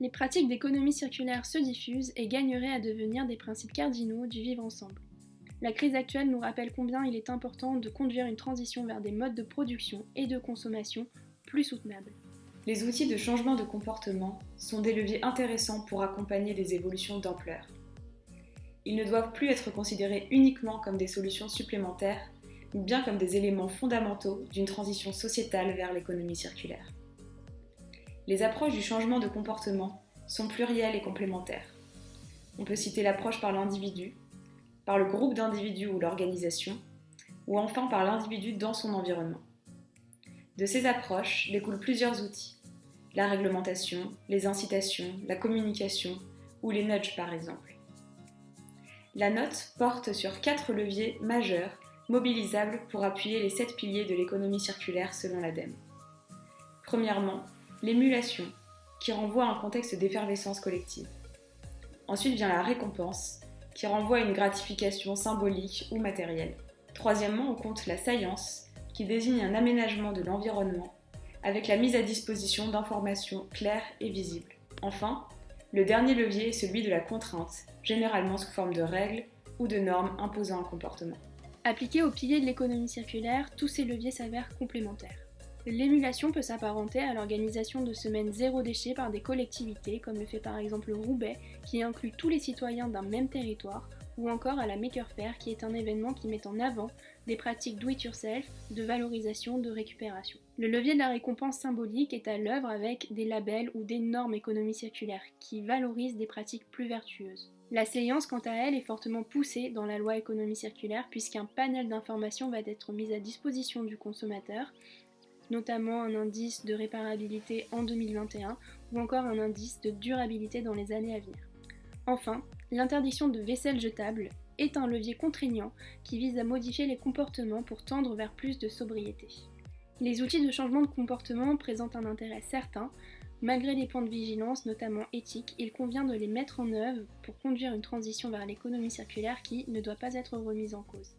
Les pratiques d'économie circulaire se diffusent et gagneraient à devenir des principes cardinaux du vivre ensemble. La crise actuelle nous rappelle combien il est important de conduire une transition vers des modes de production et de consommation plus soutenables. Les outils de changement de comportement sont des leviers intéressants pour accompagner des évolutions d'ampleur. Ils ne doivent plus être considérés uniquement comme des solutions supplémentaires, mais bien comme des éléments fondamentaux d'une transition sociétale vers l'économie circulaire. Les approches du changement de comportement sont plurielles et complémentaires. On peut citer l'approche par l'individu, par le groupe d'individus ou l'organisation, ou enfin par l'individu dans son environnement. De ces approches découlent plusieurs outils, la réglementation, les incitations, la communication ou les nudges par exemple. La note porte sur 4 leviers majeurs mobilisables pour appuyer les 7 piliers de l'économie circulaire selon l'ADEME. Premièrement, l'émulation, qui renvoie à un contexte d'effervescence collective. Ensuite vient la récompense, qui renvoie à une gratification symbolique ou matérielle. Troisièmement, on compte la science, qui désigne un aménagement de l'environnement, avec la mise à disposition d'informations claires et visibles. Enfin, le dernier levier est celui de la contrainte, généralement sous forme de règles ou de normes imposant un comportement. Appliqués aux piliers de l'économie circulaire, tous ces leviers s'avèrent complémentaires. L'émulation peut s'apparenter à l'organisation de semaines zéro déchet par des collectivités, comme le fait par exemple Roubaix, qui inclut tous les citoyens d'un même territoire, ou encore à la Maker Faire, qui est un événement qui met en avant des pratiques do-it-yourself, de valorisation, de récupération. Le levier de la récompense symbolique est à l'œuvre avec des labels ou des normes économie circulaire, qui valorisent des pratiques plus vertueuses. La séance, quant à elle, est fortement poussée dans la loi économie circulaire, puisqu'un panel d'informations va être mis à disposition du consommateur, notamment un indice de réparabilité en 2021 ou encore un indice de durabilité dans les années à venir. Enfin, l'interdiction de vaisselle jetable est un levier contraignant qui vise à modifier les comportements pour tendre vers plus de sobriété. Les outils de changement de comportement présentent un intérêt certain. Malgré les points de vigilance, notamment éthiques, il convient de les mettre en œuvre pour conduire une transition vers l'économie circulaire qui ne doit pas être remise en cause.